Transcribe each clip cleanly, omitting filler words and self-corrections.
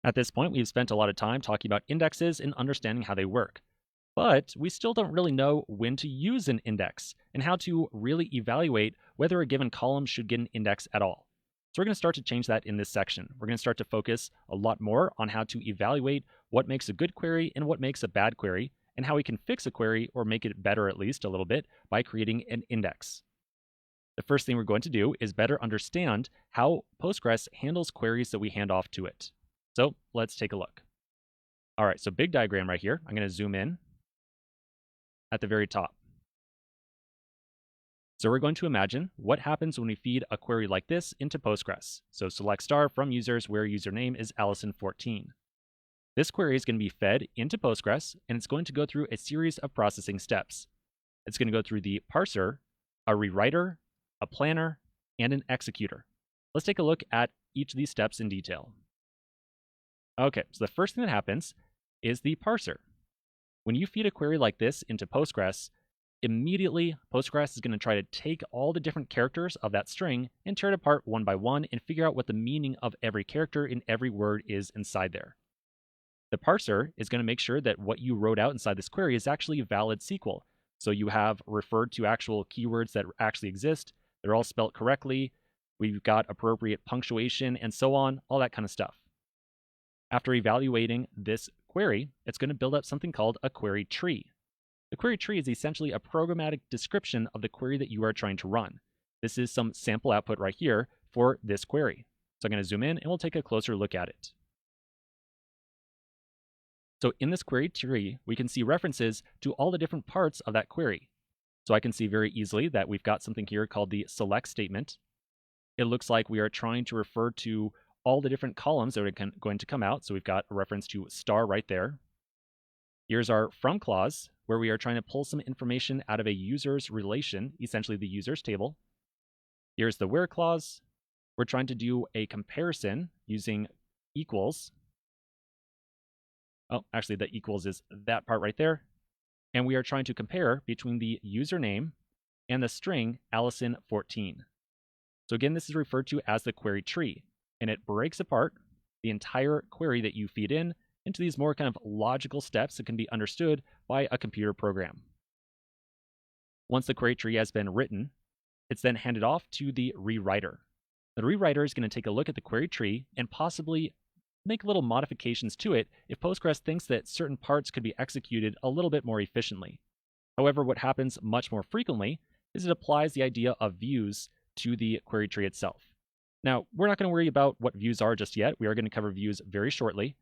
At this point, we've spent a lot of time talking about indexes and understanding how they work. But we still don't really know when to use an index and how to really evaluate whether a given column should get an index at all. So we're going to start to change that in this section. We're going to start to focus a lot more on how to evaluate what makes a good query and what makes a bad query, and how we can fix a query or make it better at least a little bit by creating an index. The first thing we're going to do is better understand how Postgres handles queries that we hand off to it. So let's take a look. All right, so big diagram right here. I'm going to zoom in at the very top. So we're going to imagine what happens when we feed a query like this into Postgres. So select star from users where username is Allison14. This query is going to be fed into Postgres, and it's going to go through a series of processing steps. It's going to go through the parser, a rewriter, a planner, and an executor. Let's take a look at each of these steps in detail. Okay, so the first thing that happens is the parser. When you feed a query like this into Postgres, immediately Postgres is going to try to take all the different characters of that string and tear it apart one by one and figure out what the meaning of every character in every word is inside there. The parser is going to make sure that what you wrote out inside this query is actually valid SQL. So you have referred to actual keywords that actually exist. They're all spelt correctly. We've got appropriate punctuation and so on, all that kind of stuff. After evaluating this query, it's going to build up something called a query tree. The query tree is essentially a programmatic description of the query that you are trying to run. This is some sample output right here for this query. So I'm going to zoom in and we'll take a closer look at it. So in this query tree, we can see references to all the different parts of that query. So I can see very easily that we've got something here called the select statement. It looks like we are trying to refer to all the different columns that are going to come out. So we've got a reference to star right there. Here's our from clause, where we are trying to pull some information out of a user's relation, essentially the user's table. Here's the where clause. We're trying to do a comparison using equals. Oh, actually the equals is that part right there. And we are trying to compare between the username and the string Allison14. So again, this is referred to as the query tree, and it breaks apart the entire query that you feed in into these more kind of logical steps that can be understood by a computer program. Once the query tree has been written, it's then handed off to the rewriter. The rewriter is going to take a look at the query tree and possibly make little modifications to it if Postgres thinks that certain parts could be executed a little bit more efficiently. However, what happens much more frequently is it applies the idea of views to the query tree itself. Now, we're not going to worry about what views are just yet. We are going to cover views very shortly.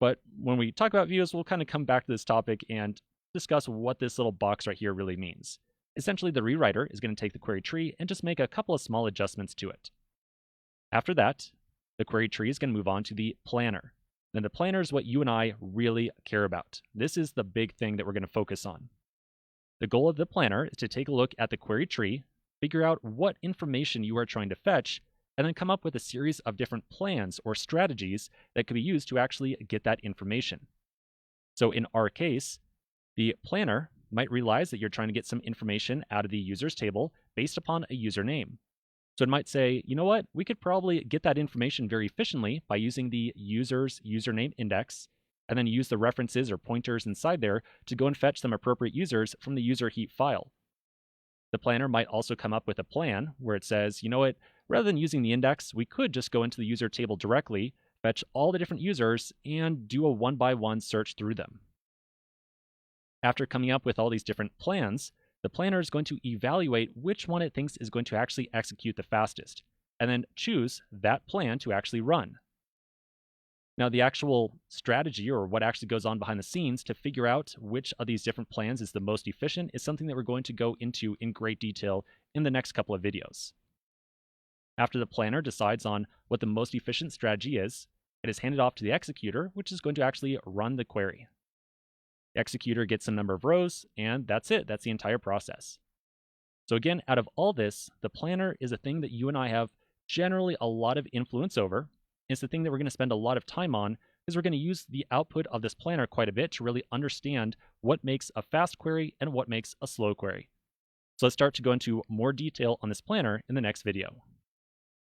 But when we talk about views, we'll kind of come back to this topic and discuss what this little box right here really means. Essentially, the rewriter is going to take the query tree and just make a couple of small adjustments to it. After that, the query tree is going to move on to the planner. Now, the planner is what you and I really care about. This is the big thing that we're going to focus on. The goal of the planner is to take a look at the query tree, figure out what information you are trying to fetch, and then come up with a series of different plans or strategies that could be used to actually get that information. So in our case, the planner might realize that you're trying to get some information out of the user's table based upon a username. So it might say, you know what, we could probably get that information very efficiently by using the user's username index, and then use the references or pointers inside there to go and fetch some appropriate users from the user heap file. The planner might also come up with a plan where it says, you know what, rather than using the index, we could just go into the user table directly, fetch all the different users, and do a one-by-one search through them. After coming up with all these different plans, the planner is going to evaluate which one it thinks is going to actually execute the fastest, and then choose that plan to actually run. Now, the actual strategy or what actually goes on behind the scenes to figure out which of these different plans is the most efficient is something that we're going to go into in great detail in the next couple of videos. After the planner decides on what the most efficient strategy is, it is handed off to the executor, which is going to actually run the query. The executor gets a number of rows, and that's it. That's the entire process. So again, out of all this, the planner is a thing that you and I have generally a lot of influence over. It's the thing that we're going to spend a lot of time on because we're going to use the output of this planner quite a bit to really understand what makes a fast query and what makes a slow query. So let's start to go into more detail on this planner in the next video.